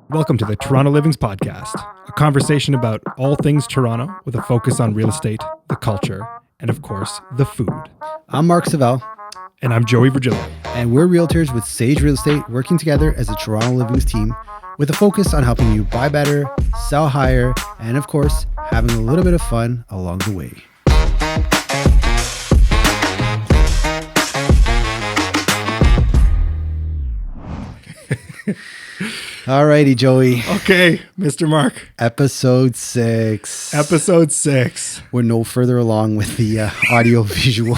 Welcome to the Toronto Livings Podcast, a conversation about all things Toronto with a focus on real estate, the culture, and of course, the food. I'm Mark Savell. And I'm Joey Virgilio. And we're realtors with Sage Real Estate working together as a Toronto Livings team with a focus on helping you buy better, sell higher, and of course, having a little bit of fun along the way. Alrighty, Joey. Okay, Mr. Mark. Episode 6. Episode 6. We're no further along with the audio visual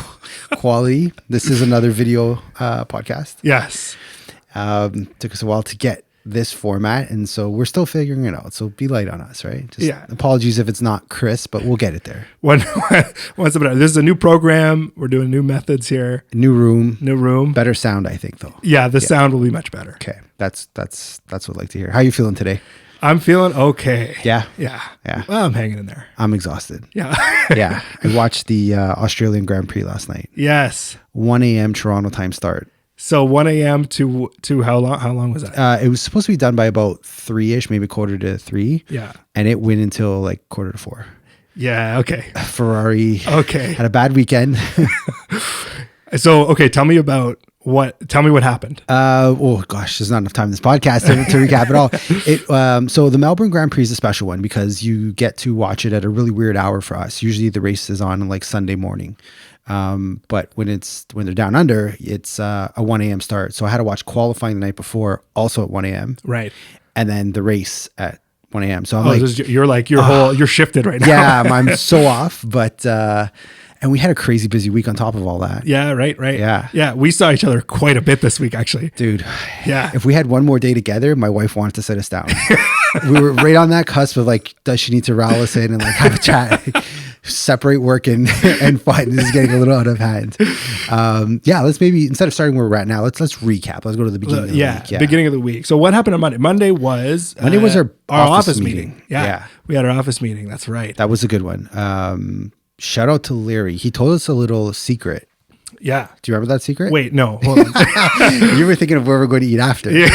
quality. This is another video podcast. Yes. Took us a while to get this format, and so we're still figuring it out. So be light on us, right? Just apologies if it's not crisp, but we'll get it there. Once upon this is a new program. We're doing new methods here. New room. Better sound, I think, though. Yeah, the sound will be much better. Okay. That's what I'd like to hear. How are you feeling today? I'm feeling okay. Yeah. Well, I'm hanging in there. I'm exhausted. Yeah. Yeah. I watched the Australian Grand Prix last night. Yes. 1 a.m. Toronto time start. So 1 a.m. to how long? How long was that? It was supposed to be done by about 3-ish, maybe quarter to 3. Yeah. And it went until like quarter to 4. Yeah. Okay. Ferrari. Okay. Had a bad weekend. So, okay. Tell me what happened. Oh gosh, there's not enough time in this podcast to recap it all. So the Melbourne Grand Prix is a special one because you get to watch it at a really weird hour for us. Usually the race is on like Sunday morning. But when they're down under, it's a 1 a.m. start. So I had to watch qualifying the night before, also at 1 a.m. Right. And then the race at 1 a.m. So you're shifted right now. Yeah, I'm so off. But and we had a crazy busy week on top of all that. Yeah, right. Yeah. We saw each other quite a bit this week, actually. Dude. Yeah. If we had one more day together, my wife wanted to sit us down. We were right on that cusp of like, does she need to rally us in and like have a chat? Separate work and fun. This is getting a little out of hand. Let's maybe instead of starting where we're at now, let's recap. Let's go to the beginning of the week. Yeah, beginning of the week. So what happened on Monday? Monday was our office meeting. Yeah, we had our office meeting. That's right. That was a good one. Shout out to Larry. He told us a little secret. Yeah. Do you remember that secret? Wait, no. Hold on. You were thinking of where we're going to eat after. Yeah.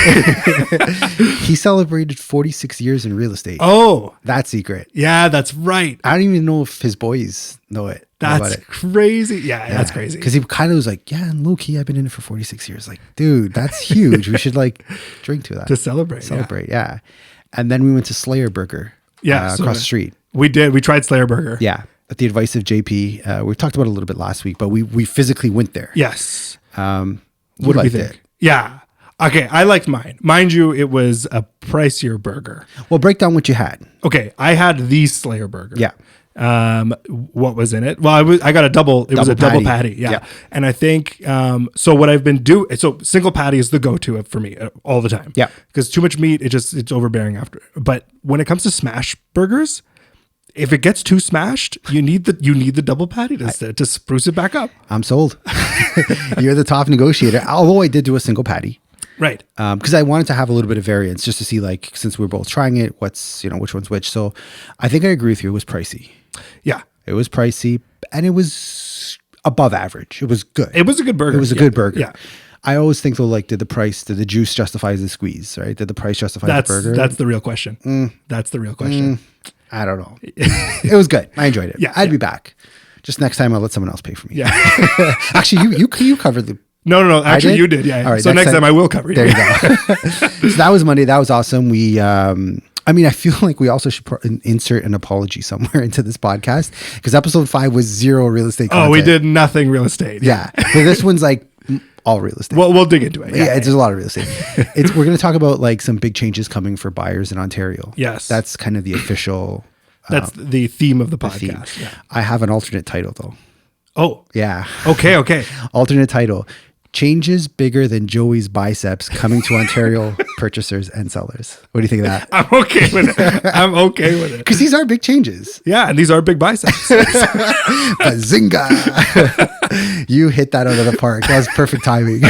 He celebrated 46 years in real estate. Oh. That secret. Yeah, that's right. I don't even know if his boys know it. That's crazy. Yeah, that's crazy. Because he kind of was like, yeah, and low key, I've been in it for 46 years. Like, dude, that's huge. We should like drink to that. To celebrate. Yeah. And then we went to Slayer Burger. Yeah. Across the street. We did. We tried Slayer Burger. Yeah. At the advice of JP. We talked about it a little bit last week, but we physically went there. Yes. What do you think? Yeah. Okay. I liked mine. Mind you, it was a pricier burger. Well, break down what you had. Okay. I had the Slayer Burger. Yeah. What was in it? Well, I got a double. It was a double patty. Yeah. And I think, so what I've been doing, so single patty is the go-to for me all the time. Yeah. Because too much meat, it's overbearing after. But when it comes to smash burgers, if it gets too smashed, you need the double patty to spruce it back up. I'm sold. You're the top negotiator. Although I did do a single patty. Right. Because I wanted to have a little bit of variance just to see, like, since we're both trying it, which one's which. So I think I agree with you. It was pricey. Yeah. It was pricey and it was above average. It was good. It was a good burger. It was a good burger. Yeah. I always think though, like, did the juice justify the squeeze, right? Did the price justify the burger? That's the real question. That's the real question. I don't know. It was good. I enjoyed it. Yeah. I'd be back. Just next time I'll let someone else pay for me. Yeah. Actually, you covered the... No. Actually, you did. Yeah. All right, so next time I will cover you. There you go. So that was Monday. That was awesome. We, I feel like we also should insert an apology somewhere into this podcast because episode 5 was zero real estate content. Oh, we did nothing real estate. Yeah. But this one's like all real estate. Well, we'll dig into it. Yeah, there's a lot of real estate. We're going to talk about like some big changes coming for buyers in Ontario. Yes. That's kind of the official... That's the theme of the podcast. Yeah. I have an alternate title though. Oh. Yeah. Okay. Alternate title. Changes bigger than Joey's biceps coming to Ontario purchasers and sellers. What do you think of that? I'm okay with it. Because these are big changes. Yeah, and these are big biceps. Bazinga! You hit that out of the park. That was perfect timing.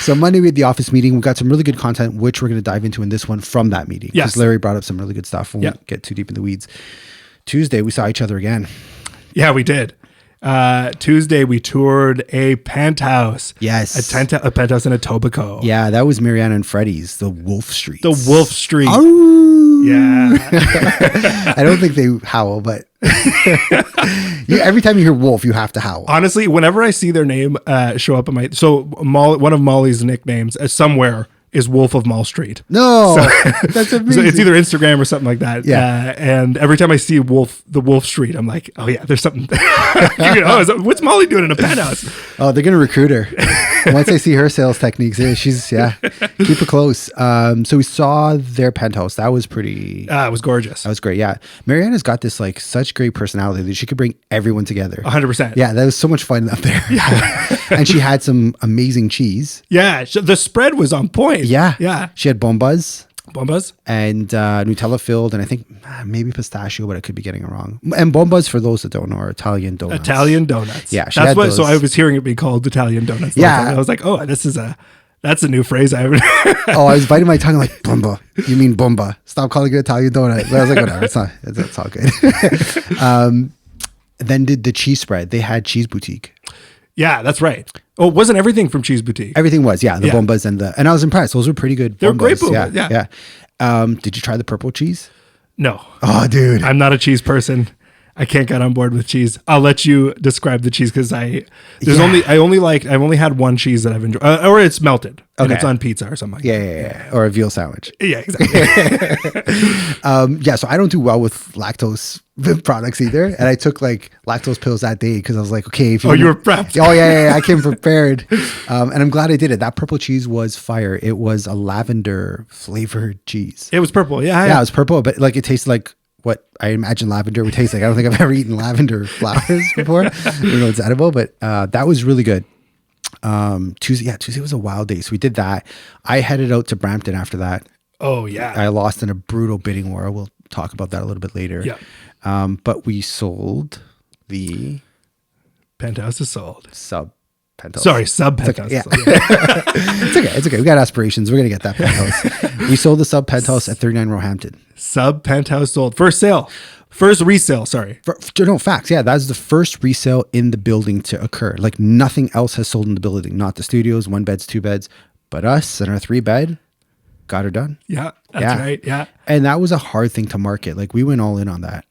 So Monday we had the office meeting. We got some really good content, which we're going to dive into in this one from that meeting. Yes. Because Larry brought up some really good stuff. We won't get too deep in the weeds. Tuesday we saw each other again. Yeah, we did. Tuesday, we toured a penthouse. Yes. A penthouse in Etobicoke. Yeah, that was Mariana and Freddie's, the Wolf Street. The Wolf Street. Oh. Yeah. I don't think they howl, but every time you hear wolf, you have to howl. Honestly, whenever I see their name show up in one of Molly's nicknames somewhere is Wolf of Mall Street. No, that's amazing. So it's either Instagram or something like that. Yeah. And every time I see the Wolf Street, I'm like, oh yeah, there's something. What's Molly doing in a penthouse? Oh, they're gonna recruit her once they see her sales techniques. She's keep it close. So we saw their penthouse. That was pretty. It was gorgeous. That was great. Yeah, Mariana's got this like such great personality that she could bring everyone together. 100%. Yeah, that was so much fun up there. Yeah, and she had some amazing cheese. Yeah, the spread was on point. Yeah. She had bombas. Bombas? And Nutella filled, and I think maybe pistachio, but I could be getting it wrong. And bombas, for those that don't know, are Italian donuts. Italian donuts. Yeah. That's what, so I was hearing it be called Italian donuts. Yeah. I was like, oh, that's a new phrase I haven't. Oh, I was biting my tongue like, bomba. You mean bomba. Stop calling it Italian donut. But I was like, whatever. It's all good. Then did the cheese spread. They had Cheese Boutique. Yeah, that's right. Oh, wasn't everything from Cheese Boutique? Everything was, the bombas and I was impressed. Those were pretty good. They were great bombas. Yeah. Did you try the purple cheese? No. Oh, dude. I'm not a cheese person. I can't get on board with cheese. I'll let you describe the cheese because I've only had one cheese that I've enjoyed, or it's melted and it's on pizza or something. Yeah. Or a veal sandwich. Yeah, exactly. So I don't do well with lactose products either, and I took like lactose pills that day because I was like, okay, if you were prepped. Oh yeah, I came prepared, and I'm glad I did it. That purple cheese was fire. It was a lavender flavored cheese. It was purple. Yeah, it was purple, but like it tasted like what I imagine lavender would taste like. I don't think I've ever eaten lavender flowers before. I don't know it's edible, but that was really good. Tuesday was a wild day. So we did that. I headed out to Brampton after that. Oh yeah. I lost in a brutal bidding war. We'll talk about that a little bit later. Yeah. But we sold the penthouse is sold. Sub penthouse. Sorry, sub penthouse. Yeah. It's okay. We got aspirations. We're gonna get that penthouse. We sold the sub penthouse at 39 Roehampton. Sub penthouse sold. First resale. Sorry. No, facts. Yeah, that's the first resale in the building to occur. Like nothing else has sold in the building. Not the studios, 1 beds, 2 beds, but us and our 3 bed got her done. Yeah, that's right. Yeah. And that was a hard thing to market. Like we went all in on that.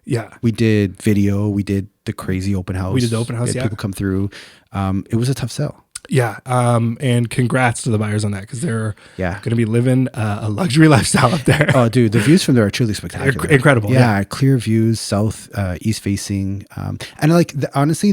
Yeah. We did video. We did the crazy open house. We did the open house. People come through. It was a tough sell. Yeah. And congrats to the buyers on that because they're going to be living a luxury lifestyle up there. Oh, dude, the views from there are truly spectacular. They're incredible. Yeah, clear views, south, east facing. And like, honestly,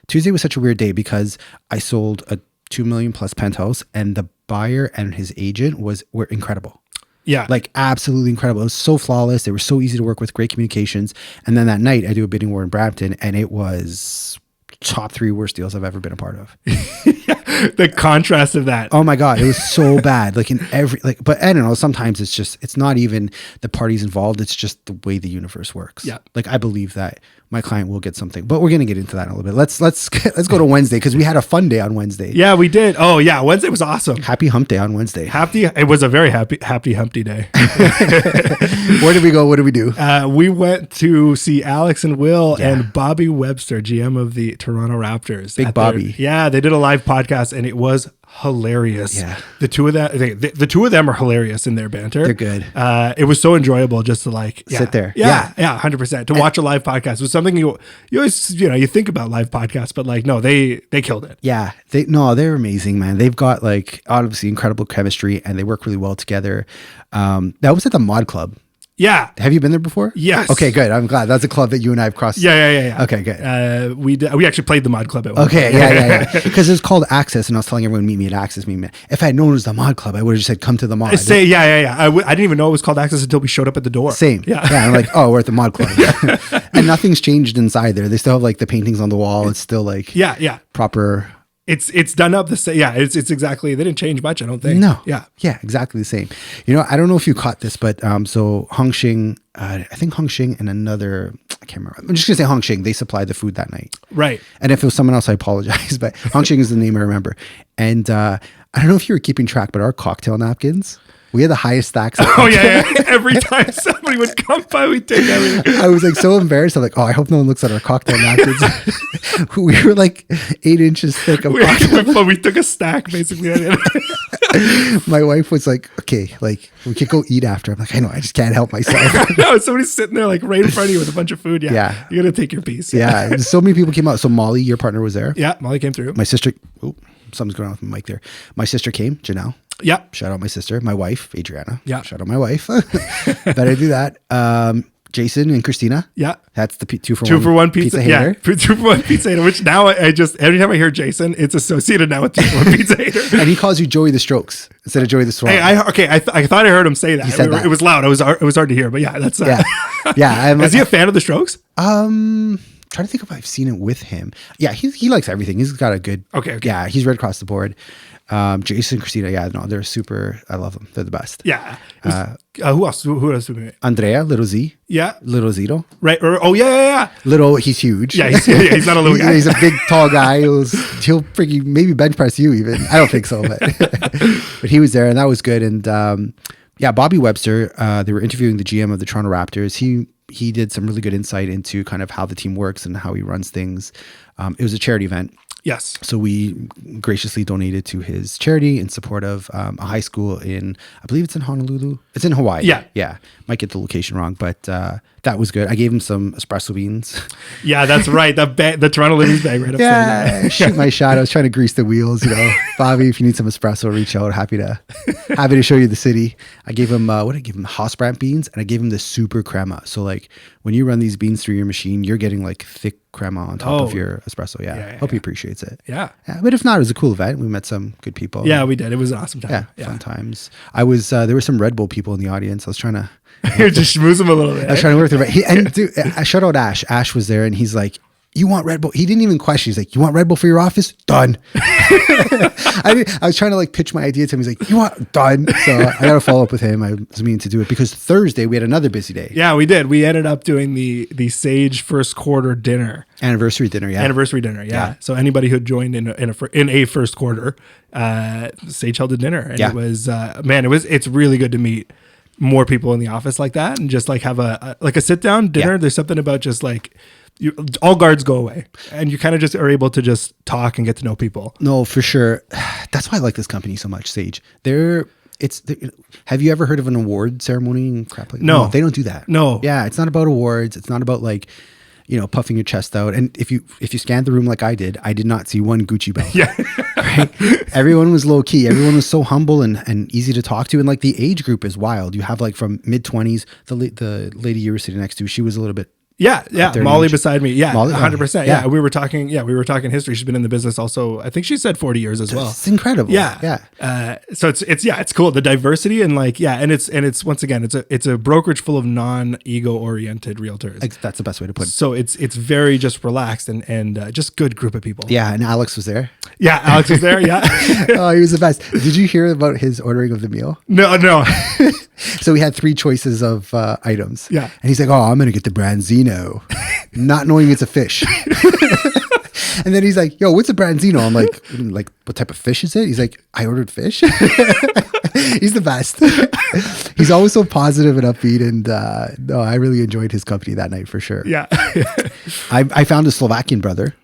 Tuesday was such a weird day because I sold a 2 million plus penthouse and the buyer and his agent were incredible. Yeah. Like absolutely incredible. It was so flawless. They were so easy to work with, great communications. And then that night I do a bidding war in Brampton and it was top 3 worst deals I've ever been a part of. The contrast of that. Oh my God. It was so bad. Like in every, but I don't know. Sometimes it's not even the parties involved. It's just the way the universe works. Yeah. Like I believe that my client will get something, but we're going to get into that in a little bit. Let's go to Wednesday because we had a fun day on Wednesday. Yeah, we did. Oh yeah. Wednesday was awesome. Happy hump day on Wednesday. It was a very happy humpty day. Where did we go? What did we do? We went to see Alex and Will and Bobby Webster, GM of the Toronto Raptors. Big Bobby. They did a live podcast and it was hilarious. Yeah. The two of them are hilarious in their banter. They're good. It was so enjoyable just to sit there. Yeah, 100%. To watch a live podcast was something you always, you think about live podcasts, but like, no, they killed it. Yeah. They're amazing, man. They've got like obviously incredible chemistry and they work really well together. That was at the Mod Club. Yeah. Have you been there before? Yes. Okay, good. I'm glad. That's a club that you and I have crossed. Yeah. Okay, good. We actually played the Mod Club at one point. Yeah. Because it's called Access, and I was telling everyone, meet me at Access. If I had known it was the Mod Club, I would have just said, come to the Mod. I didn't even know it was called Access until we showed up at the door. Same. Yeah. I'm like, oh, we're at the Mod Club. And nothing's changed inside there. They still have like the paintings on the wall. It's still like proper... It's done up the same. Yeah, it's exactly. They didn't change much, I don't think. No. Yeah, exactly the same. I don't know if you caught this, but so Hong Xing, I think Hong Xing and another, I can't remember. I'm just gonna say Hong Xing. They supplied the food that night, right? And if it was someone else, I apologize. But Hong Xing is the name I remember. And I don't know if you were keeping track, but our cocktail napkins. We had the highest stacks. Oh yeah. Every time somebody would come by, we'd take everything. I was like so embarrassed. I'm like, oh, I hope no one looks at our cocktail napkins. We were like 8 inches thick of cocktail. We took a stack basically. My wife was like, okay, like we could go eat after. I'm like, I know, I just can't help myself. No, somebody's sitting there like right in front of you with a bunch of food. Yeah. You got to take your piece. Yeah. So many people came out. So Molly, your partner, was there. Yeah. Molly came through. My sister, oh, something's going on with my mic there. My sister came, Janelle. Yeah. Shout out my sister. My wife, Adriana. Yeah. Shout out my wife. Better do that. Jason and Christina. Yeah. That's the 2 for 1. 2 for 1 pizza. Hater. Yeah. 2 for 1 pizza hater, which now I just, every time I hear Jason, it's associated now with 2 for 1 pizza hater. And he calls you Joey the Strokes instead of Joey the Swan. Hey, I thought I heard him say that. That. It was loud. It was hard to hear, but yeah, that's, yeah. Is he a fan of the Strokes? Trying to think if I've seen it with him. Yeah. He likes everything. He's got a good, okay. Yeah. He's right across the board. Jason, Christina, yeah, no, they're super. I love them. They're the best. Yeah. Who else? Who else? Andrea, Little Z. Yeah. Little Zito. Right. Yeah. Little, he's huge. Yeah, he's not a little guy. He's a big, tall guy. He'll freaking maybe bench press you even. I don't think so, but he was there and that was good. And yeah, Bobby Webster. They were interviewing the GM of the Toronto Raptors. He did some really good insight into kind of how the team works and how he runs things. It was a charity event. Yes. So we graciously donated to his charity in support of a high school in, I believe it's in Honolulu. It's in Hawaii. Yeah. Yeah. Might get the location wrong, but that was good. I gave him some espresso beans. Yeah, that's right. The Toronto Livings bag right upside down. Shoot my shot. I was trying to grease the wheels, Bobby, if you need some espresso, reach out. Happy to show you the city. I gave him, what did I give him? Haas brand beans, and I gave him the super crema. So like when you run these beans through your machine, you're getting like thick crema on top of your espresso. Yeah. Hope he appreciates it. Yeah. But if not, it was a cool event. We met some good people. Yeah, we did. It was an awesome time. Yeah. Fun times. I was, there were some Red Bull people in the audience. I was trying to, You're just schmooze him a little bit. I was trying to work through it. And dude, I shout out Ash. Ash was there and he's like, you want Red Bull? He didn't even question. He's like, you want Red Bull for your office? Done. I was trying to like pitch my idea to him. He's like, you want? Done. So I got to follow up with him. I was meaning to do it because Thursday we had another busy day. Yeah, we did. We ended up doing the Sage first quarter dinner. Anniversary dinner. Yeah. Anniversary dinner. Yeah. So anybody who joined in a first quarter, Sage held a dinner. And it was, it's really good to meet more people in the office like that and just like have a sit down dinner. There's something about just like, all guards go away and you kind of just are able to just talk and get to know people. No, for sure. That's why I like this company so much, Sage. Have you ever heard of an award ceremony and crap like that? No, they don't do that. No. Yeah. It's not about awards. It's not about like, puffing your chest out. And if you scanned the room like I did not see one Gucci belt. Yeah. Right? Everyone was low key. Everyone was so humble and easy to talk to. And like the age group is wild. You have like from mid-20s, the lady you were sitting next to, she was a little bit. Yeah. Molly beside me. Yeah. Molly, 100%. Yeah. We were talking history. She's been in the business also, I think she said 40 years as well. It's incredible. Yeah. So it's cool. The diversity and like, and it's once again, it's a brokerage full of non-ego oriented realtors. That's the best way to put it. So it's very just relaxed and just good group of people. Yeah. And Alex was there. Yeah. Alex was there. Yeah. Oh, he was the best. Did you hear about his ordering of the meal? No. So we had 3 choices of items. Yeah. And he's like, oh, I'm going to get the branzino, not knowing it's a fish. And then he's like, yo, what's a branzino? I'm like, what type of fish is it? He's like, I ordered fish. He's the best. He's always so positive and upbeat. And I really enjoyed his company that night for sure. Yeah. I found a Slovakian brother.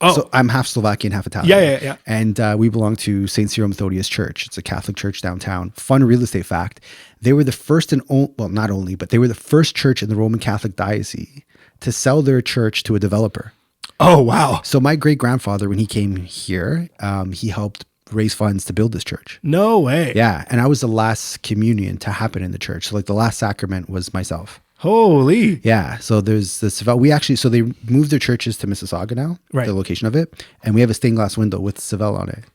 Oh. So I'm half Slovakian, half Italian. Yeah. And we belong to St. Cyril Methodius Church. It's a Catholic church downtown. Fun real estate fact. They were the first not only, but they were the first church in the Roman Catholic diocese to sell their church to a developer. Oh, wow. So my great-grandfather, when he came here, he helped raise funds to build this church. No way. Yeah. And I was the last communion to happen in the church. So like the last sacrament was myself. Holy. Yeah. So there's this, so they moved their churches to Mississauga now, right, the location of it. And we have a stained glass window with Seville on it.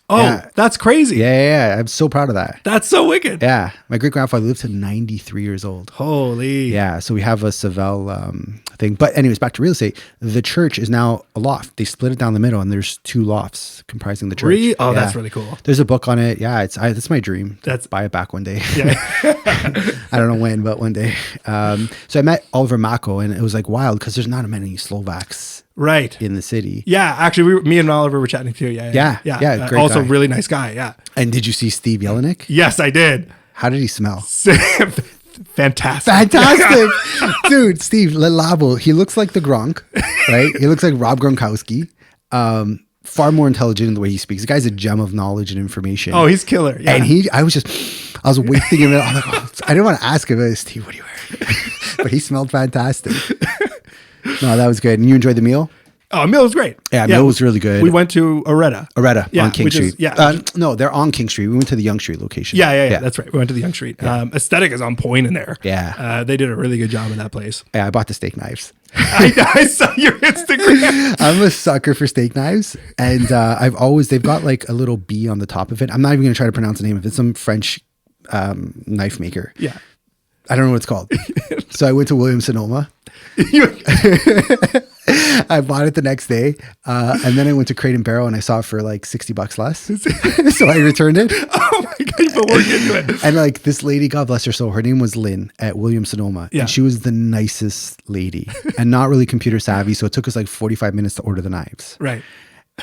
Oh, yeah. That's crazy. Yeah. I'm so proud of that. That's so wicked. Yeah. My great grandfather lived to 93 years old. Holy. Yeah. So we have a Seville thing. But anyways, back to real estate. The church is now a loft. They split it down the middle and there's 2 lofts comprising the church. Really? Oh, yeah. That's really cool. There's a book on it. Yeah. That's my dream. Buy it back one day. Yeah. I don't know when, but one day. So I met Oliver Macko and it was like wild because there's not many Slovaks. Right. In the city. Yeah. Actually, me and Oliver were chatting too. Yeah. Great also, guy. really nice guy. Yeah. And did you see Steve Jelenic? Yes, I did. How did he smell? Fantastic. Dude, Steve Lelabo, he looks like the Gronk, right? He looks like Rob Gronkowski. Far more intelligent in the way he speaks. The guy's a gem of knowledge and information. Oh, he's killer. Yeah. And I was waiting a minute. I'm like, I didn't want to ask him, Steve, what do you wear? But he smelled fantastic. No, that was good. And you enjoyed the meal? Oh, meal was great. Yeah, meal was really good. We went to Areta on King Street. Yeah. No, they're on King Street. We went to the Young Street location. Yeah. That's right. We went to the Young Street. Yeah. Aesthetic is on point in there. Yeah. They did a really good job in that place. Yeah, I bought the steak knives. I saw your Instagram. I'm a sucker for steak knives. And they've got like a little B on the top of it. I'm not even going to try to pronounce the name of it. It's some French knife maker. Yeah. I don't know what it's called. So I went to Williams Sonoma. I bought it the next day. And then I went to Crate and Barrel and I saw it for like $60 less. So I returned it. Oh my God, you put work into it. And like this lady, God bless her soul, her name was Lynn at Williams Sonoma. Yeah. And she was the nicest lady and not really computer savvy. So it took us like 45 minutes to order the knives. Right.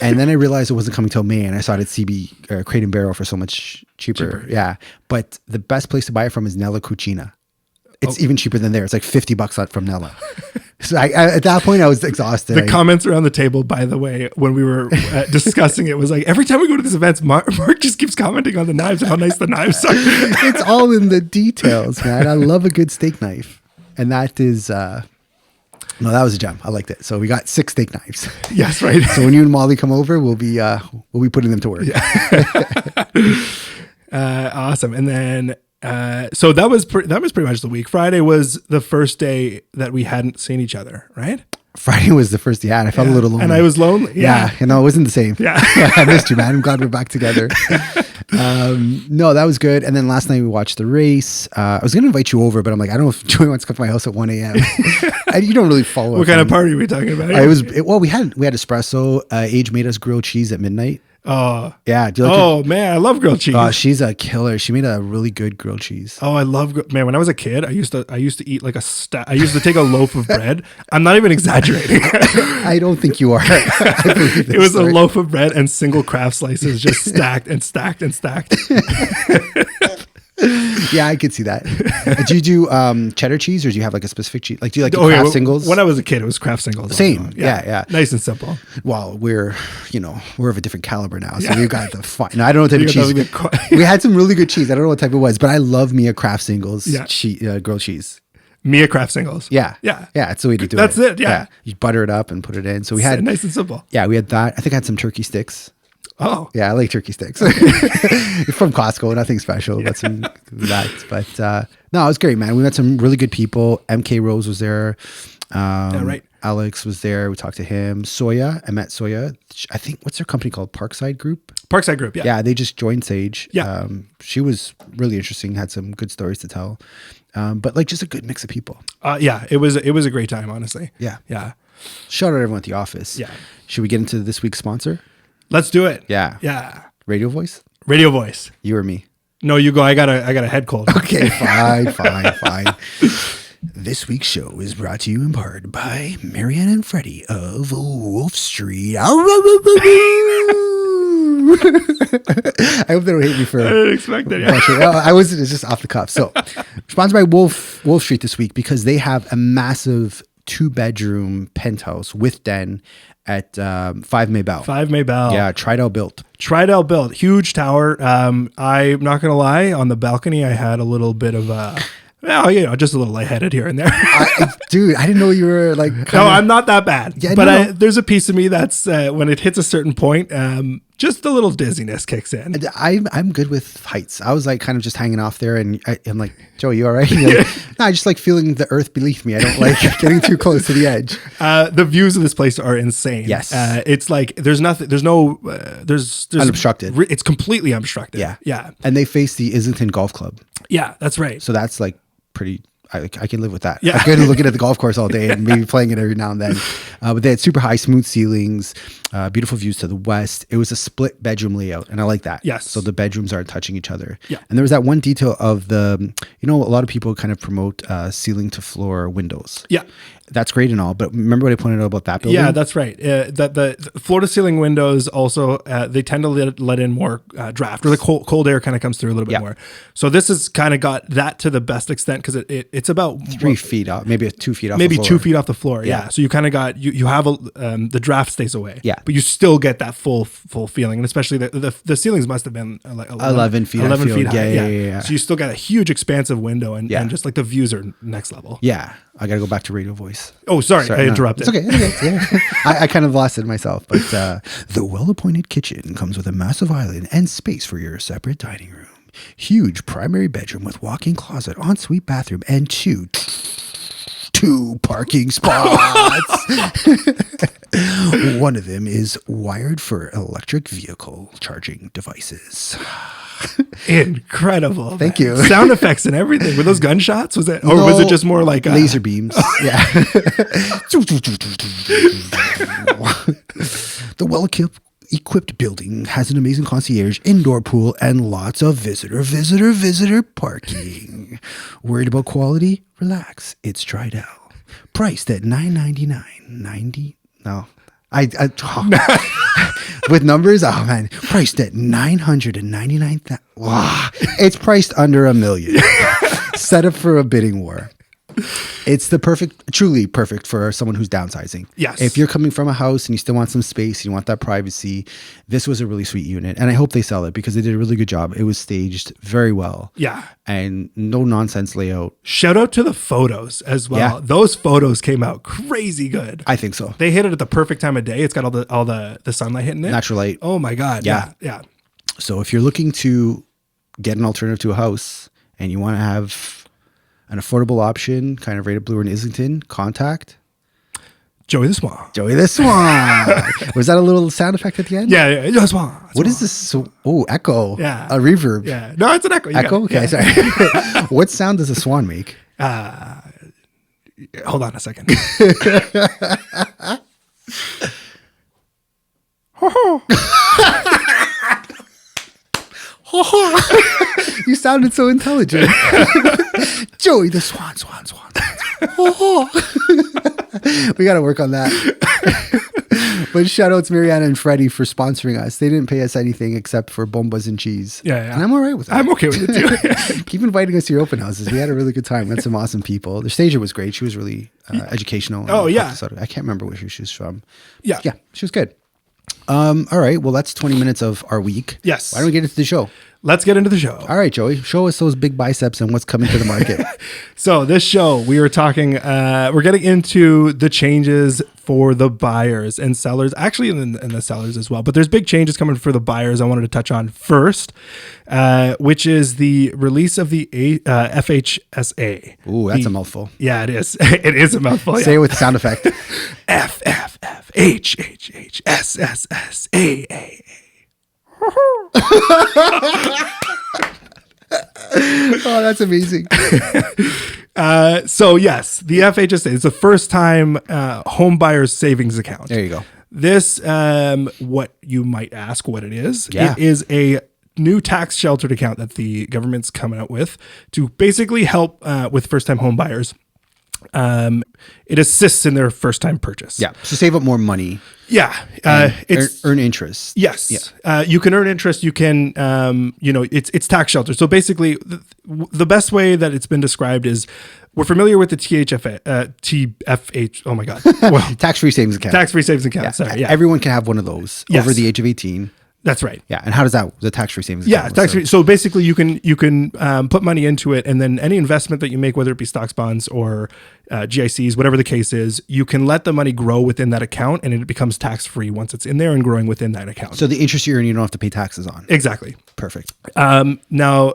And then I realized it wasn't coming till May, and I saw it at CB or Crate and Barrel for so much cheaper. Yeah. But the best place to buy it from is Nella Cucina. It's even cheaper than there. It's like $50 from Nella. So at that point, I was exhausted. The comments around the table, by the way, when we were discussing it, was like, every time we go to these events, Mark just keeps commenting on the knives and how nice the knives are. It's all in the details, man. I love a good steak knife. And that is... No, that was a gem. I liked it. So we got 6 steak knives. Yes, right. So when you and Molly come over, we'll be putting them to work. Yeah. Awesome. And then so that was pretty much the week. Friday was the first day that we hadn't seen each other, right? Friday was the first, and I felt a little lonely. And I was lonely. Yeah. You know, it wasn't the same. Yeah. I missed you, man. I'm glad we're back together. No, that was good. And then last night we watched the race. I was going to invite you over, but I'm like, I don't know if Joey wants to come to my house at 1 a.m. You don't really follow. What kind of party are we talking about? We had espresso. Age made us grilled cheese at midnight. Oh yeah! Do you like man, I love grilled cheese. She's a killer. She made a really good grilled cheese. Oh, I love man. When I was a kid, I used to eat like I used to take a loaf of bread. I'm not even exaggerating. I don't think you are. It was a loaf of bread and single craft slices, just stacked and stacked and stacked. Yeah, I could see that. Do you do cheddar cheese, or do you have like a specific cheese? Like, do you like Kraft singles? When I was a kid, it was Kraft singles. Same. Yeah. Nice and simple. Well, we're of a different caliber now, so we've got the fine. I don't know what type of cheese. We had some really good cheese. I don't know what type it was, but I love Mia Kraft singles. Grilled cheese. Mia Kraft singles. Yeah. It's the way to do it. That's it. Yeah. You butter it up and put it in. So we had nice and simple. Yeah, we had that. I think I had some turkey sticks. Oh yeah, I like turkey sticks from Costco. Nothing special, but some that. But no, it was great, man. We met some really good people. MK Rose was there. Right. Alex was there. We talked to him. Soya, I met Soya. I think what's their company called? Parkside Group. Yeah. Yeah, they just joined Sage. Yeah. She was really interesting. Had some good stories to tell. But like just a good mix of people. Yeah, it was a great time, honestly. Yeah. Shout out everyone at the office. Yeah. Should we get into this week's sponsor? Let's do it. Yeah. Radio Voice? Radio Voice. You or me? No, you go. I got a head cold. Okay, fine. This week's show is brought to you in part by Marianne and Freddie of Wolf Street. I hope they don't hate me for. I didn't expect that. It's just off the cuff. So, sponsored by Wolf Street this week because they have a massive 2-bedroom penthouse with den at 5 Maybell. 5 Maybell. Yeah, Tridel built. Huge tower. I'm not gonna lie. On the balcony, I had a little bit of just a little lightheaded here and there. Dude, I didn't know you were like. No, I'm not that bad. Yeah, but there's a piece of me that's when it hits a certain point, just a little dizziness kicks in. I'm good with heights. I was like kind of just hanging off there, and I'm like, Joey, you all right? Like, no, I just like feeling the earth beneath me. I don't like getting too close to the edge. The views of this place are insane. Yes, it's like there's unobstructed. It's completely unobstructed. Yeah, and they face the Islington Golf Club. Yeah, that's right. So that's like pretty. I can live with that. Yeah. I'm good at looking at the golf course all day and maybe playing it every now and then. But they had super high, smooth ceilings, beautiful views to the west. It was a split bedroom layout, and I like that. Yes. So the bedrooms aren't touching each other. Yeah. And there was that one detail of a lot of people kind of promote ceiling to floor windows. Yeah. That's great and all, but remember what I pointed out about that building? Yeah, that's right. That the floor to ceiling windows also they tend to let in more draft, or the cold air kind of comes through a little bit more. So this has kind of got that to the best extent because it's about 3 feet off, maybe 2 feet off. Maybe the floor. 2 feet off the floor. Yeah. So you kind of got you have the draft stays away. Yeah. But you still get that full feeling, and especially the ceilings must have been like 11 feet. 11 feet high. Yeah. So you still got a huge expansive window, and just like the views are next level. Yeah. I got to go back to radio voice. Oh, sorry I interrupted. It's okay. Yeah. I kind of lost it myself. But the well-appointed kitchen comes with a massive island and space for your separate dining room. Huge primary bedroom with walk-in closet, ensuite bathroom, and two parking spots. One of them is wired for electric vehicle charging devices. Incredible. Thank you. Sound effects and everything. Were those gunshots? Was it, or was it just more like laser beams? Yeah. The well-equipped building has an amazing concierge, indoor pool, and lots of visitor parking. Worried about quality? Relax. It's Tridel. Priced at $999.90. No. With numbers, oh man, priced at $999,000. Wow. It's priced under $1 million. Set up for a bidding war. It's truly perfect for someone who's downsizing. Yes. If you're coming from a house and you still want some space, you want that privacy, this was a really sweet unit. And I hope they sell it because they did a really good job. It was staged very well. Yeah. And no nonsense layout. Shout out to the photos as well. Yeah. Those photos came out crazy good. I think so. They hit it at the perfect time of day. It's got all the sunlight hitting it. Natural light. Oh my God. Yeah. So if you're looking to get an alternative to a house and you want to have an affordable option, kind of rated Bloor in Islington, contact Joey the Swan. Joey the Swan. Was that a little sound effect at the end? Yeah. The Swan. What is this? Oh, echo. Yeah. A reverb. Yeah. No, it's an echo. Echo? Okay, sorry. What sound does a swan make? Hold on a second. You sounded so intelligent. Joey the Swan. We got to work on that. But shout out to Mariana and Freddie for sponsoring us. They didn't pay us anything except for bombas and cheese. Yeah. And I'm all right with that. I'm okay with it too. Keep inviting us to your open houses. We had a really good time. Met some awesome people. The stager was great. She was really educational. Oh, yeah. I can't remember where she was from. Yeah. Yeah, she was good. All right. Well, that's 20 minutes of our week. Yes. Why don't we get into the show? Let's get into the show. All right, Joey, show us those big biceps and what's coming to the market. So this show, we were talking, we're getting into the changes for the buyers and sellers, actually in the sellers as well. But there's big changes coming for the buyers I wanted to touch on first, which is the release of the FHSA. Ooh, that's a mouthful. Yeah, it is. It is a mouthful. Say it with the sound effect. FFFHHSSSAA. Oh, that's amazing. So yes, the FHSA is the first time home buyers savings account. There you go. This, what you might ask what it is. Yeah. It is a new tax sheltered account that the government's coming out with to basically help with first time home buyers. It assists in their first time purchase. Yeah. So save up more money. Yeah. It's earn interest. Yes. Yeah. You can earn interest. You can, it's tax shelter. So basically the best way that it's been described is we're familiar with the TFH. Oh my God. Well, tax-free savings account. Tax-free savings account. Yeah. Sorry. Yeah. Everyone can have one of those over the age of 18. That's right. Yeah. And how does that, the tax-free savings account? Yeah. Tax-free. So basically you can put money into it, and then any investment that you make, whether it be stocks, bonds, or GICs, whatever the case is, you can let the money grow within that account, and it becomes tax-free once it's in there and growing within that account. So the interest you earn, you don't have to pay taxes on. Exactly. Perfect. Now,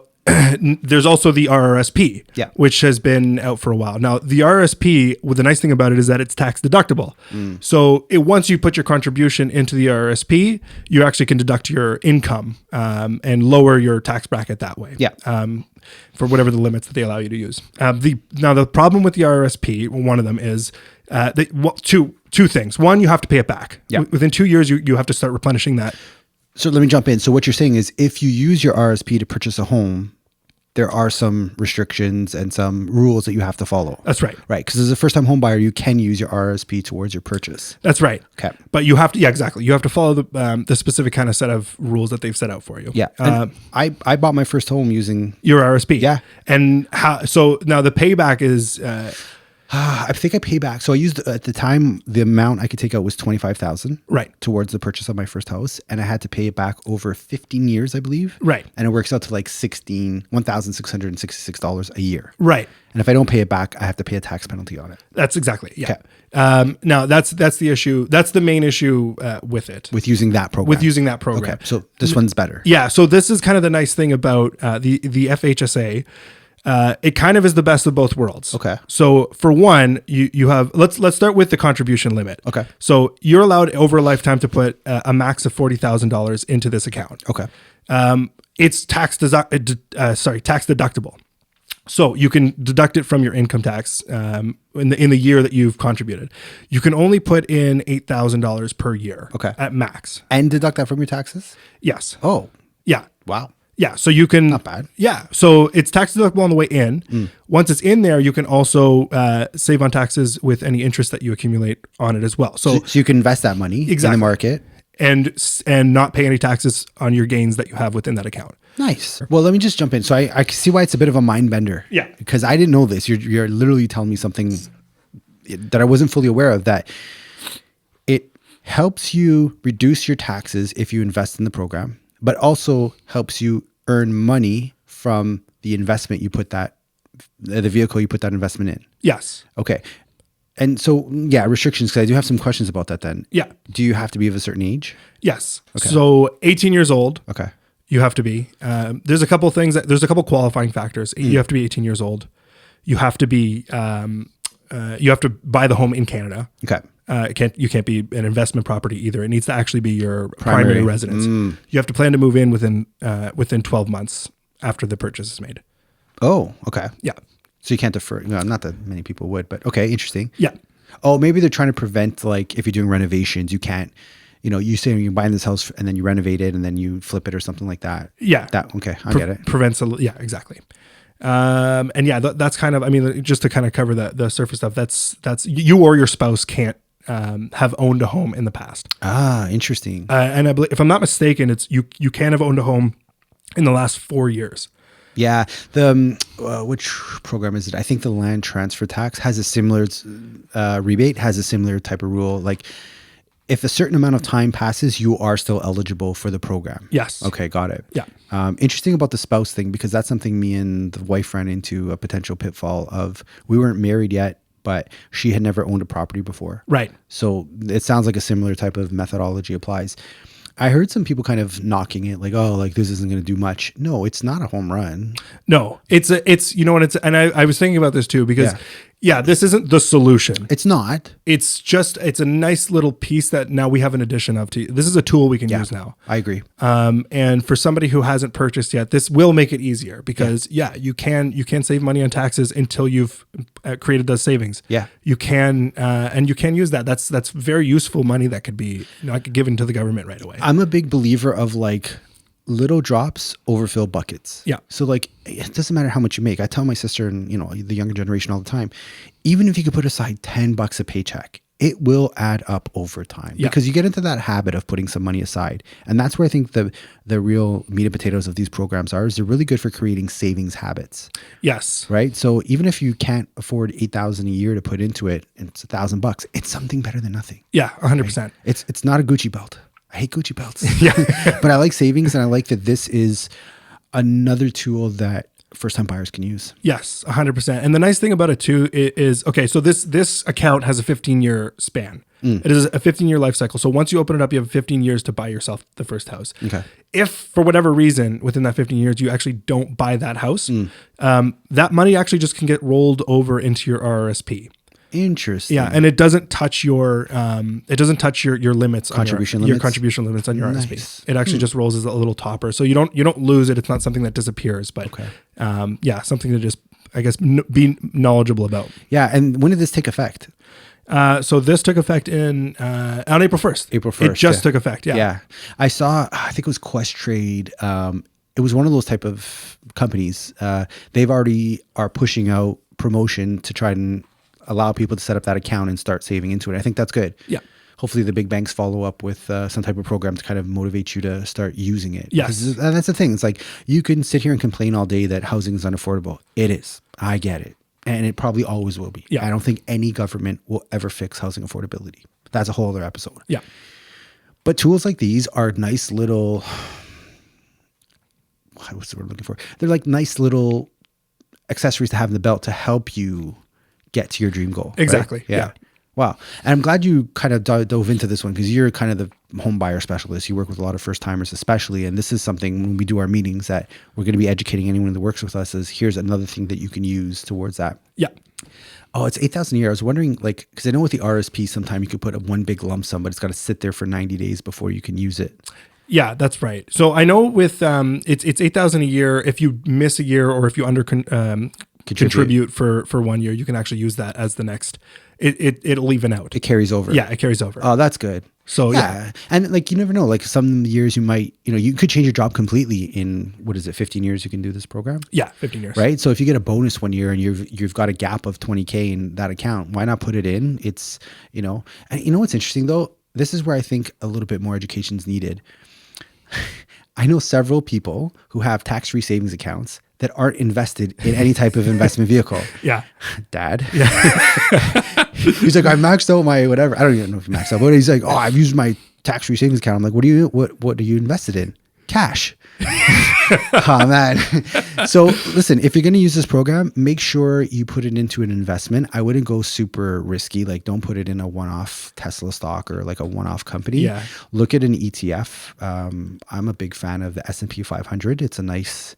there's also the RRSP, which has been out for a while. Now, the RRSP, well, the nice thing about it is that it's tax deductible. So once you put your contribution into the RRSP, you actually can deduct your income and lower your tax bracket that way. Yeah. For whatever the limits that they allow you to use. Now, the problem with the RRSP, one of them is two things. One, you have to pay it back. Yeah. Within 2 years, you have to start replenishing that. So let me jump in. So what you're saying is if you use your RSP to purchase a home, there are some restrictions and some rules that you have to follow. That's right. Right. Because as a first-time home buyer, you can use your RSP towards your purchase. That's right. Okay. But you have to, exactly. You have to follow the specific kind of set of rules that they've set out for you. Yeah. I bought my first home using your RSP. Yeah. And so now the payback is, I think I pay back. So I used at the time the amount I could take out was $25,000 right towards the purchase of my first house, and I had to pay it back over 15 years, I believe. Right. And it works out to like $1,666 a year. Right. And if I don't pay it back, I have to pay a tax penalty on it. That's exactly yeah. Okay. Now that's the issue. That's the main issue with it. With using that program. Okay. So this one's better. Yeah. So this is kind of the nice thing about the FHSA. It kind of is the best of both worlds. Okay. So for one, you have let's start with the contribution limit. Okay. So you're allowed over a lifetime to put a max of $40,000 into this account. Okay. It's tax deductible. So you can deduct it from your income tax in the year that you've contributed. You can only put in $8,000 per year. Okay. At max. And deduct that from your taxes? Yes. Oh. Yeah. Wow. Yeah, so you can not bad. Yeah, so it's tax deductible on the way in. Once it's in there, you can also save on taxes with any interest that you accumulate on it as well. So you can invest that money in the market and not pay any taxes on your gains that you have within that account. Nice. Well, let me just jump in. So I see why it's a bit of a mind bender. Yeah, because I didn't know this. You're literally telling me something that I wasn't fully aware of. That it helps you reduce your taxes if you invest in the program, but also helps you earn money from the investment you put the vehicle you put that investment in. Yes. Okay. And so, yeah, restrictions, because I do have some questions about that then. Yeah. Do you have to be of a certain age? Yes. Okay. So 18 years old. Okay. You have to be. There's a couple qualifying factors. You have to be 18 years old. You have to be, you have to buy the home in Canada. Okay. You can't be an investment property either. It needs to actually be your primary residence. You have to plan to move in within 12 months after the purchase is made. Oh, okay. Yeah. So you can't defer. No, not that many people would, but okay, interesting. Yeah. Oh, maybe they're trying to prevent, like, if you're doing renovations, you can't, you say you're buying this house and then you renovate it and then you flip it or something like that. Yeah. Okay, I get it. Prevents, yeah, exactly. And yeah, that's kind of, I mean, just to kind of cover the surface stuff, that's you or your spouse can't have owned a home in the past. Ah, interesting. And I believe, if I'm not mistaken, it's you can have owned a home in the last 4 years. Yeah. The which program is it? I think the land transfer tax has a similar rebate, has a similar type of rule. Like, if a certain amount of time passes, you are still eligible for the program. Yes. Okay, got it. Yeah. Interesting about the spouse thing, because that's something me and the wife ran into a potential pitfall of. We weren't married yet, but she had never owned a property before. Right. So it sounds like a similar type of methodology applies. I heard some people kind of knocking it, like, oh, like this isn't going to do much. No, it's not a home run. No, it's you know what it's, and I was thinking about this too, because this isn't the solution. It's not. It's a nice little piece that now we have an addition of to. This is a tool we can use now. I agree. And for somebody who hasn't purchased yet, this will make it easier because you can save money on taxes until you've created those savings. Yeah, you can, and you can use that. That's very useful money that could be given to the government right away. I'm a big believer of, like, little drops overfill buckets. Yeah. So, like, it doesn't matter how much you make. I tell my sister and, the younger generation all the time, even if you could put aside $10 a paycheck, it will add up over time because you get into that habit of putting some money aside. And that's where I think the real meat and potatoes of these programs is they're really good for creating savings habits. Yes. Right. So even if you can't afford $8,000 a year to put into it, and it's $1,000, it's something better than nothing. Yeah. 100%. Right? It's not a Gucci belt. I hate Gucci belts. Yeah. But I like savings, and I like that this is another tool that first-time buyers can use. Yes, 100%. And the nice thing about it too is, okay, so this account has a 15-year span. It is a 15-year life cycle. So once you open it up, you have 15 years to buy yourself the first house. Okay. If for whatever reason within that 15 years you actually don't buy that house, that money actually just can get rolled over into your RRSP. Interesting. Yeah, and it doesn't touch your limits, contribution your contribution limits on your RSP. It actually just rolls as a little topper, so you don't lose it. It's not something that disappears, but something to just, I guess, be knowledgeable about. Yeah, and when did this take effect? So this took effect on April 1st. April 1st. It just took effect. Yeah. Yeah. I saw, I think it was Quest Trade. It it was one of those type of companies. They've already are pushing out promotion to try and allow people to set up that account and start saving into it. I think that's good. Yeah. Hopefully the big banks follow up with some type of program to kind of motivate you to start using it. Yes. And that's the thing. It's like you can sit here and complain all day that housing is unaffordable. It is. I get it. And it probably always will be. Yeah. I don't think any government will ever fix housing affordability. That's a whole other episode. Yeah. But tools like these are nice little, what's the word I'm looking for? They're like nice little accessories to have in the belt to help you get to your dream goal. Exactly. Right? Yeah. Wow. And I'm glad you kind of dove into this one because you're kind of the home buyer specialist. You work with a lot of first timers especially. And this is something when we do our meetings that we're going to be educating anyone that works with us is here's another thing that you can use towards that. Yeah. Oh, it's 8,000 a year. I was wondering like, because I know with the RSP, sometimes you could put one big lump sum, but it's got to sit there for 90 days before you can use it. Yeah, that's right. So I know with it's 8,000 a year. If you miss a year or if you contribute for 1 year, you can actually use that as the next. It'll even out. It carries over. Yeah, it carries over. Oh, that's good. So yeah. And like you never know. Like some years you might, you could change your job completely in 15 years you can do this program? Yeah, 15 years. Right? So if you get a bonus 1 year and you've got a gap of 20K in that account, why not put it in? It's, and you know what's interesting though? This is where I think a little bit more education is needed. I know several people who have tax-free savings accounts that aren't invested in any type of investment vehicle. Yeah. Dad. Yeah. He's like, I maxed out my whatever. I don't even know if he maxed out, but he's like, oh, I've used my tax-free savings account. I'm like, what are you invested in? Cash. Oh man. So listen, if you're going to use this program, make sure you put it into an investment. I wouldn't go super risky. Like don't put it in a one-off Tesla stock or like a one-off company. Yeah. Look at an ETF. I'm a big fan of the S&P 500. It's a nice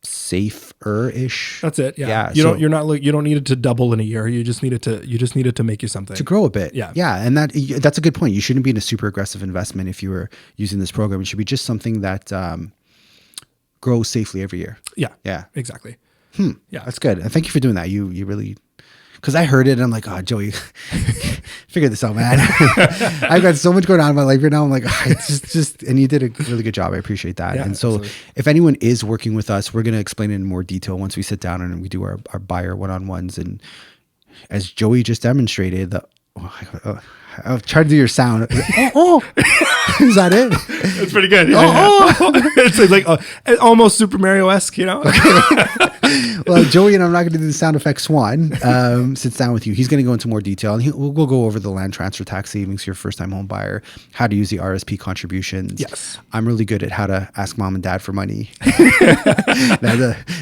safer-ish. That's it. Yeah. You don't need it to double in a year. You just need it to make you something. To grow a bit. Yeah. Yeah. And that's a good point. You shouldn't be in a super aggressive investment if you were using this program. It should be just something that grows safely every year. Yeah. Yeah. Exactly. Yeah. That's good. And thank you for doing that. You really, because I heard it and I'm like, oh, Joey, figure this out, man. I've got so much going on in my life right now. I'm like, oh, it's just, and you did a really good job. I appreciate that. Yeah, and so absolutely. if anyone is working with us, we're going to explain it in more detail once we sit down and we do our buyer one-on-ones. And as Joey just demonstrated, I'll try to do your sound. Oh. Is that it? It's pretty good. Yeah. It's like almost Super Mario-esque, Well, Joey and I'm not going to do the sound effect swan. Sits down with you. He's going to go into more detail, and we'll go over the land transfer tax savings, your first-time home buyer, how to use the RSP contributions. Yes. I'm really good at how to ask mom and dad for money.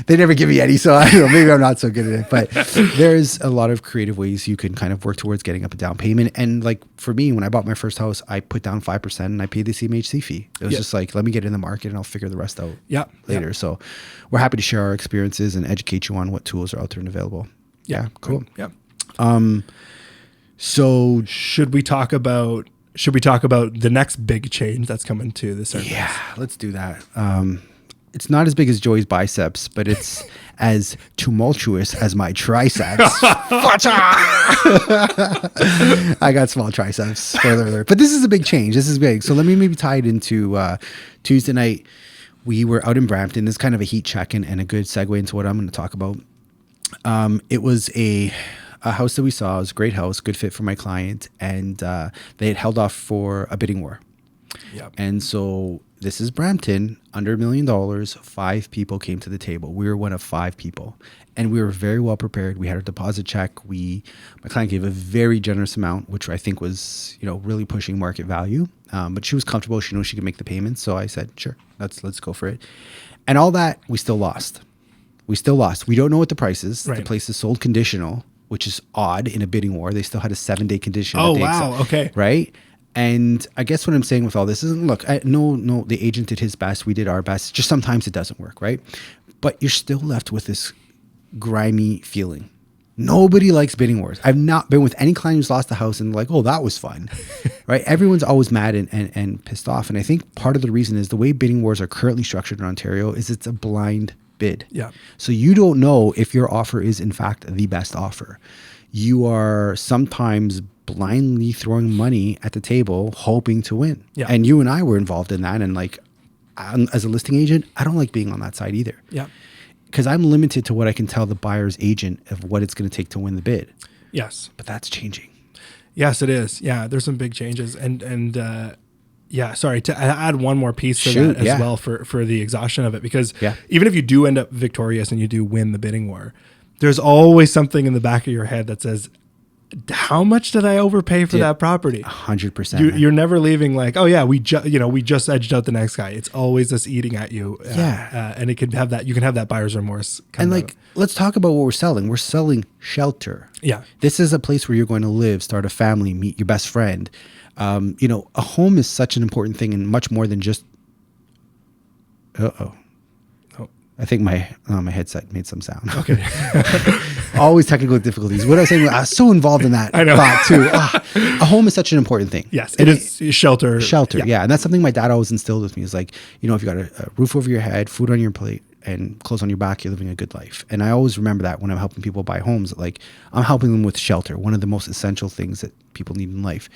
They never give me any, so I don't know. Maybe I'm not so good at it. But there's a lot of creative ways you can kind of work towards getting up a down payment. And like for me, when I bought my first house, I put down 5% and I paid the CMHC fee. It was just like, let me get in the market and I'll figure the rest out later. So we're happy to share our experiences and educate you on what tools are out there and available. Yeah, cool. Yeah. So should we talk about the next big change that's coming to the service? Yeah, let's do that. It's not as big as Joey's biceps, but it's as tumultuous as my triceps. I got small triceps. Spoiler alert. But this is a big change. This is big. So let me maybe tie it into Tuesday night. We were out in Brampton. This is kind of a heat check and a good segue into what I'm going to talk about. It was a house that we saw. It was a great house, good fit for my client. And they had held off for a bidding war. Yep. And so this is Brampton, under $1 million. 5 people came to the table. We were one of 5 people, and we were very well prepared. We had our deposit check. My client gave a very generous amount, which I think was, really pushing market value. But she was comfortable. She knows she could make the payments. So I said, sure, let's go for it. And all that, we still lost. We don't know what the price is. Right. The place is sold conditional, which is odd in a bidding war. They still had a 7-day condition. Oh, wow. Okay. Right. And I guess what I'm saying with all this is, look, no, the agent did his best. We did our best. Just sometimes it doesn't work, right? But you're still left with this grimy feeling. Nobody likes bidding wars. I've not been with any client who's lost a house and like, oh, that was fun, right? Everyone's always mad and pissed off. And I think part of the reason is the way bidding wars are currently structured in Ontario is it's a blind bid. Yeah. So you don't know if your offer is in fact the best offer. You are sometimes blindly throwing money at the table, hoping to win. Yeah. And you and I were involved in that. And like, as a listing agent, I don't like being on that side either. Yeah. Because I'm limited to what I can tell the buyer's agent of what it's going to take to win the bid. Yes. But that's changing. Yes, it is. Yeah, there's some big changes. And yeah, sorry, to add one more piece to that as well for the exhaustion of it, because even if you do end up victorious and you do win the bidding war, there's always something in the back of your head that says, how much did I overpay for that property? 100%. You're never leaving like, oh yeah, we just edged out the next guy. It's always this eating at you. And it can have that. You can have that buyer's remorse. And like, let's talk about what we're selling. We're selling shelter. Yeah. This is a place where you're going to live, start a family, meet your best friend. A home is such an important thing, and much more than just. I think my headset made some sound. Okay. Always technical difficulties. What I was saying, I was so involved in that thought too. A home is such an important thing. Yes, it is shelter. Shelter, yeah. And that's something my dad always instilled with me. Is like, if you got a roof over your head, food on your plate, and clothes on your back, you're living a good life. And I always remember that when I'm helping people buy homes. Like, I'm helping them with shelter, one of the most essential things that people need in life.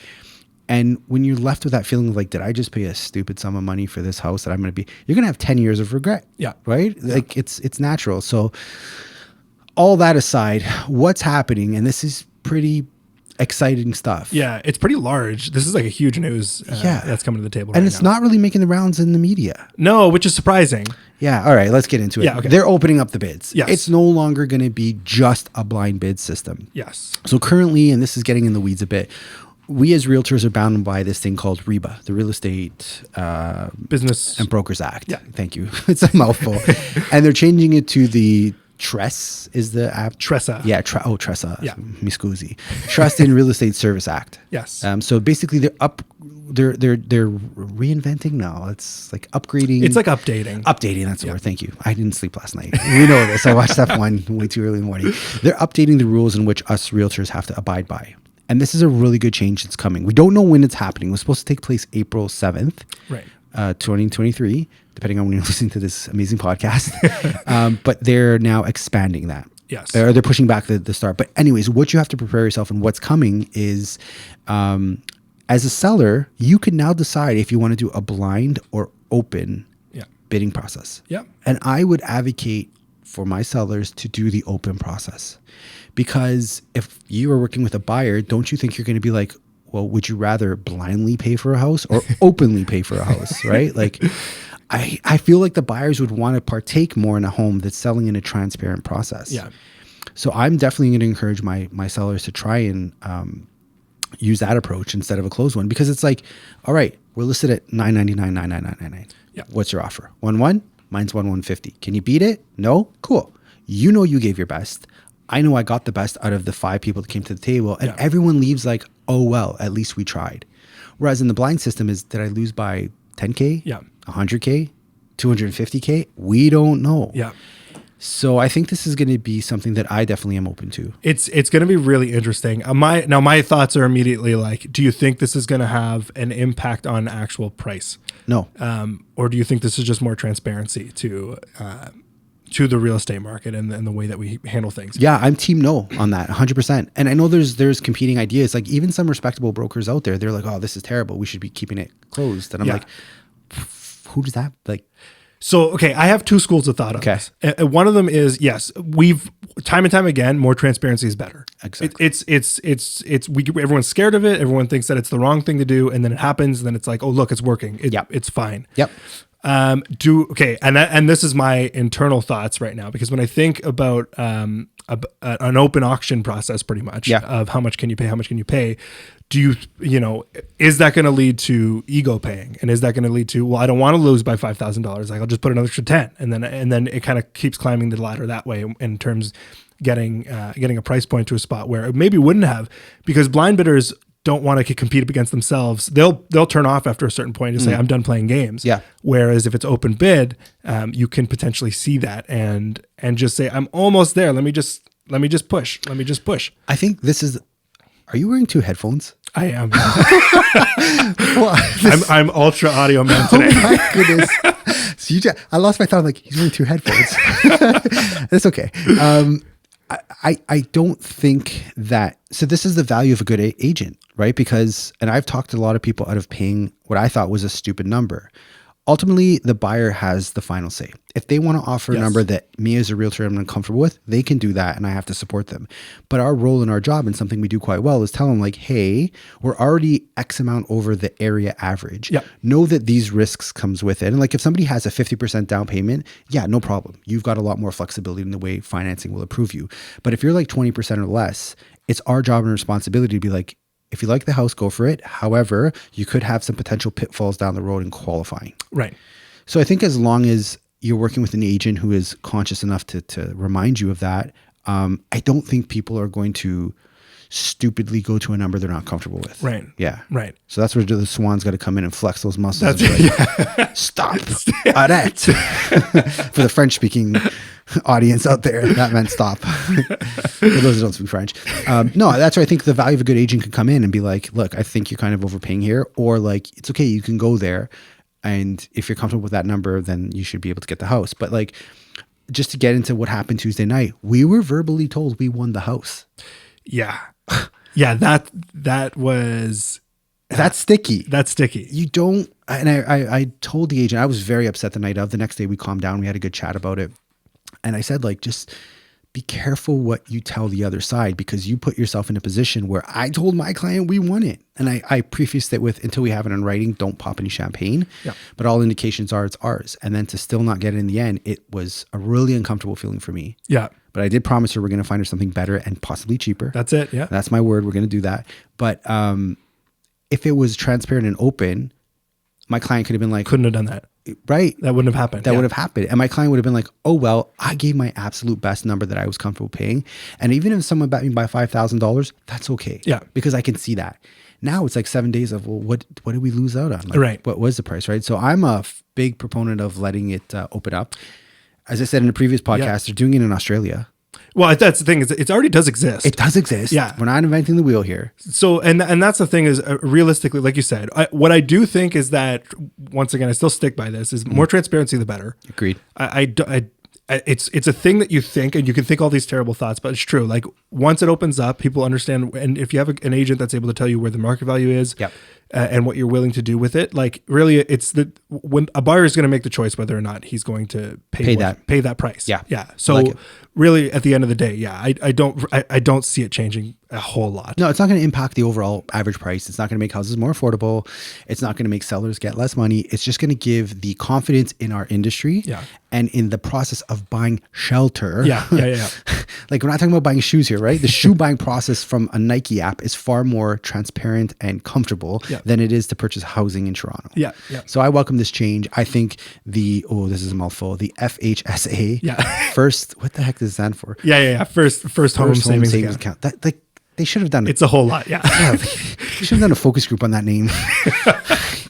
And when you're left with that feeling of like, did I just pay a stupid sum of money for this house that I'm going to be, you're going to have 10 years of regret. Yeah. Right? Yeah. Like it's natural. So all that aside, what's happening, and this is pretty exciting stuff. Yeah. It's pretty large. This is like a huge news that's coming to the table. And it's not really making the rounds in the media. No, which is surprising. Yeah. All right. Let's get into it. Yeah, okay. They're opening up the bids. Yes. It's no longer going to be just a blind bid system. Yes. So currently, and this is getting in the weeds a bit, we as realtors are bound by this thing called REBA, the Real Estate Business and Brokers Act. Yeah. Thank you. It's a mouthful. And they're changing it to the TRESS is the app. TRESA. Yeah. TRESA. Yeah. Mi scusi. Trust in Real Estate Service Act. Yes. So basically they're reinventing now. It's like upgrading. It's like updating. Updating, that's the word. Thank you. I didn't sleep last night. We know this. I watched F1 way too early in the morning. They're updating the rules in which us realtors have to abide by. And this is a really good change that's coming. We don't know when it's happening. It was supposed to take place April 7th, right? 2023, depending on when you're listening to this amazing podcast. But they're now expanding that. Yes. They're pushing back the start. But anyways, what you have to prepare yourself and what's coming is, as a seller, you can now decide if you want to do a blind or open bidding process. Yeah. And I would advocate for my sellers to do the open process. Because if you are working with a buyer, don't you think you're going to be like, well, would you rather blindly pay for a house or openly pay for a house, right? Like, I feel like the buyers would want to partake more in a home that's selling in a transparent process. Yeah. So I'm definitely going to encourage my sellers to try and use that approach instead of a closed one, because it's like, all right, we're listed at $999. Yeah. What's your offer? 1-1? Mine's 150. Can you beat it? No? Cool. You know you gave your best. I know I got the best out of the 5 people that came to the table, and everyone leaves like, oh, well, at least we tried. Whereas in the blind system is, did I lose by 10K? Yeah. 100K? 250K? We don't know. Yeah. So I think this is going to be something that I definitely am open to. It's going to be really interesting. My thoughts are immediately like, do you think this is going to have an impact on actual price? No. Or do you think this is just more transparency to the real estate market and the way that we handle things? Yeah, I'm team no on that, 100%. And I know there's competing ideas. Like even some respectable brokers out there, they're like, oh, this is terrible. We should be keeping it closed. And I'm like, who does that? Like, so, okay, I have 2 schools of thought on this. And one of them is, yes, we've time and time again, more transparency is better. Exactly. Everyone's scared of it. Everyone thinks that it's the wrong thing to do. And then it happens. And then it's like, oh, look, it's working. It's fine. Yep. And this is my internal thoughts right now, because when I think about an open auction process, pretty much of how much can you pay, do is that going to lead to ego paying, and is that going to lead to, well, I don't want to lose by $5,000, like I'll just put another extra 10, and then it kind of keeps climbing the ladder that way in terms getting a price point to a spot where it maybe wouldn't have, because blind bidders don't want to compete up against themselves. They'll turn off after a certain point and say, I'm done playing games. Yeah. Whereas if it's open bid, you can potentially see that and just say, I'm almost there. Let me just push. I think this is, are you wearing 2 headphones? I am. I'm ultra audio man today. Oh my goodness. So I lost my thought. I'm like, he's wearing 2 headphones. That's okay. I don't think that, so this is the value of a good agent, right? Because, and I've talked to a lot of people out of paying what I thought was a stupid number. ultimately the buyer has the final say. If they want to offer a number that me as a realtor I'm uncomfortable with, they can do that and I have to support them. But our role in our job and something we do quite well is tell them like, hey, we're already X amount over the area average. Yep. Know that these risks comes with it. And like if somebody has a 50% down payment, yeah, no problem. You've got a lot more flexibility in the way financing will approve you. But if you're like 20% or less, it's our job and responsibility to be like, if you like the house, go for it. However, you could have some potential pitfalls down the road in qualifying. Right. So I think as long as you're working with an agent who is conscious enough to remind you of that, I don't think people are going to stupidly go to a number they're not comfortable with. Right. Yeah. Right. So that's where the Swan's got to come in and flex those muscles. That's and like, stop. Arrête. For the French speaking audience out there, that meant stop. For those who don't speak French. No, that's where I think the value of a good agent can come in and be like, look, I think you're kind of overpaying here, or like, it's okay. You can go there. And if you're comfortable with that number, then you should be able to get the house. But like, just to get into what happened Tuesday night, we were verbally told we won the house. Yeah. Yeah. That was, that's sticky. That's sticky. You don't, and I told the agent, I was very upset the night of. The next day we calmed down. We had a good chat about it. And I said, like, just be careful what you tell the other side, because you put yourself in a position where I told my client we won it. And I prefaced it with, until we have it in writing, don't pop any champagne. Yeah. But all indications are it's ours. And then to still not get it in the end, it was a really uncomfortable feeling for me. Yeah. But I did promise her we're going to find her something better and possibly cheaper. That's it. Yeah. That's my word. We're going to do that. But if it was transparent and open, my client could have been like, couldn't have done that. Right. That wouldn't have happened. That would have happened. And my client would have been like, oh, well, I gave my absolute best number that I was comfortable paying. And even if someone bet me by $5,000, that's okay. Yeah. Because I can see that. Now it's like 7 days of, well, what did we lose out on? Like, right. What was the price? Right. So I'm a big proponent of letting it open up. As I said in a previous podcast, they're doing it in Australia. Well, that's the thing, is it already does exist. It does exist. Yeah. We're not inventing the wheel here. So, and that's the thing is, realistically, like you said, what I do think is that, once again, I still stick by this, is more transparency, the better. Agreed. It's a thing that you think, and you can think all these terrible thoughts, but it's true. Like, once it opens up, people understand. And if you have an agent that's able to tell you where the market value is, and what you're willing to do with it, like, really, it's when a buyer is going to make the choice whether or not he's going to pay that price. Yeah. Yeah. So like really, at the end of the day, I don't see it changing a whole lot. No, it's not going to impact the overall average price. It's not going to make houses more affordable. It's not going to make sellers get less money. It's just going to give the confidence in our industry and in the process of buying shelter. Yeah. Like, we're not talking about buying shoes here, right? The shoe buying process from a Nike app is far more transparent and comfortable than it is to purchase housing in Toronto. Yeah. So I welcome this change. I think this is a mouthful, the FHSA, first, what the heck does it stand for? First home savings account. That, like, they should have done it. It's a whole lot. Yeah. They should have done a focus group on that name.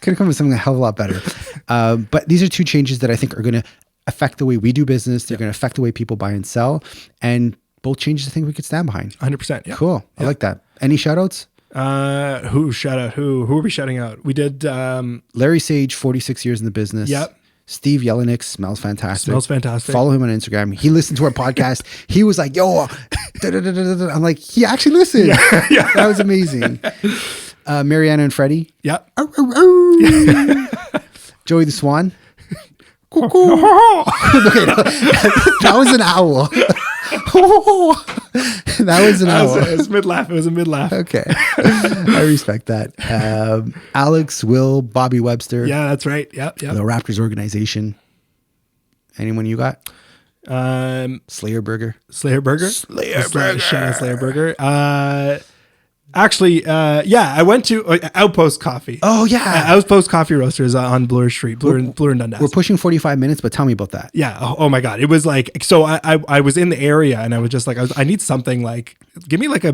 Could have come with something a hell of a lot better. But these are two changes that I think are going to affect the way we do business. They're going to affect the way people buy and sell. And both changes I think we could stand behind. 100%. Yeah. Cool. I like that. Any shout outs? Who are we shouting out? We did Larry Sage, 46 years in the business. Yep. Steve Jelenic, smells fantastic. Follow him on Instagram. He listened to our podcast. He was like, yo, I'm like, he actually listened. Yeah. That was amazing. Mariana and Freddie. Yep. Joey the Swan. Okay, that was an owl. That was an owl. It was mid-laugh. It was a mid-laugh. Okay. I respect that. Alex, Will, Bobby Webster. Yeah, that's right. Yep. The Raptors organization. Anyone you got? Slayer Burger. Slayer Burger. Actually, I went to Outpost Coffee. Oh, yeah. Outpost Coffee Roasters on Bloor Street, Bloor and Dundas. We're pushing 45 minutes, but tell me about that. Yeah. Oh my God. It was like, so I was in the area and I was just like, I need something like, give me like a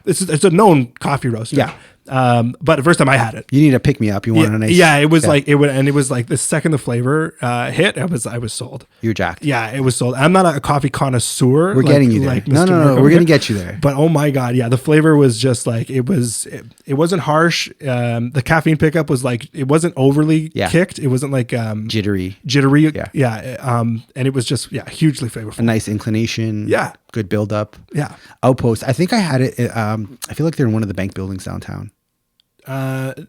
it's a known coffee roaster. Yeah. But the first time I had it, you need a pick me up. You want a nice. Yeah. It was like, it was like the second the flavor hit, I was sold. You're jacked. Yeah. It was sold. I'm not a coffee connoisseur. We're getting you there. Like no. We're going to get you there. But oh my God. Yeah. The flavor was just like, it wasn't harsh. The caffeine pickup was like, it wasn't overly kicked. It wasn't like, jittery. Yeah. And it was just, hugely flavorful. A nice inclination. Yeah. Good build up. Yeah. Outpost. I think I had it. I feel like they're in one of the bank buildings downtown.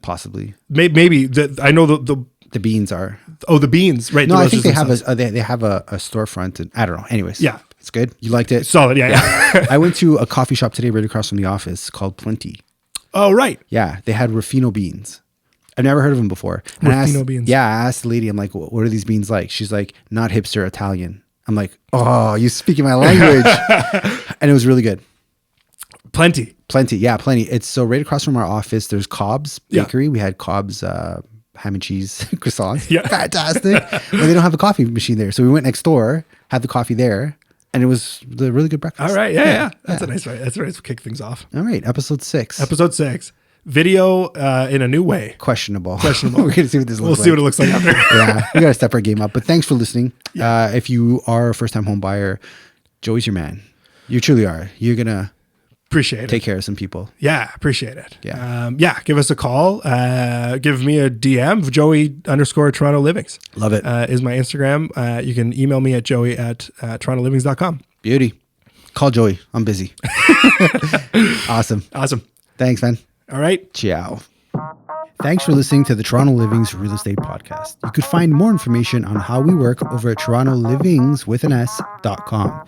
Possibly. Maybe. I know The beans are. Oh, the beans, right? No, the I think they roasters have themselves. they have a storefront, and I don't know. Anyways, Yeah. it's good. You liked it? Solid, yeah. I went to a coffee shop today right across from the office called Plenty. Oh, right. Yeah, they had Rufino beans. I've never heard of them before. And Rufino beans. Yeah, I asked the lady, I'm like, what are these beans like? She's like, not hipster Italian. I'm like, oh, you speaking my language. And it was really good. Plenty. Yeah, Plenty. It's so right across from our office, there's Cobb's Bakery. Yeah. We had Cobb's ham and cheese croissants. Yeah. Fantastic. But they don't have a coffee machine there. So we went next door, had the coffee there, and it was the really good breakfast. All right. Yeah. That's a nice way. That's a nice way to kick things off. All right. Episode 6. Episode 6. Video in a new way. Questionable. We're going to see what this looks like. We'll see what it looks like after. Yeah. We got to step our game up. But thanks for listening. If you are a first-time home buyer, Joey's your man. You truly are. You're going to Appreciate it. take care of some people. Yeah, appreciate it. Yeah. Give us a call. Give me a DM, Joey_Toronto Livings. Love it. Is my Instagram. You can email me at joey@torontolivings.com. Beauty. Call Joey. I'm busy. Awesome. Thanks, man. All right. Ciao. Thanks for listening to the Toronto Livings Real Estate Podcast. You could find more information on how we work over at torontolivings.com.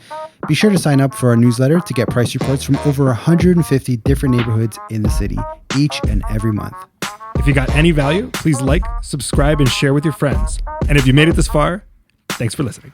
Be sure to sign up for our newsletter to get price reports from over 150 different neighborhoods in the city each and every month. If you got any value, please like, subscribe, and share with your friends. And if you made it this far, thanks for listening.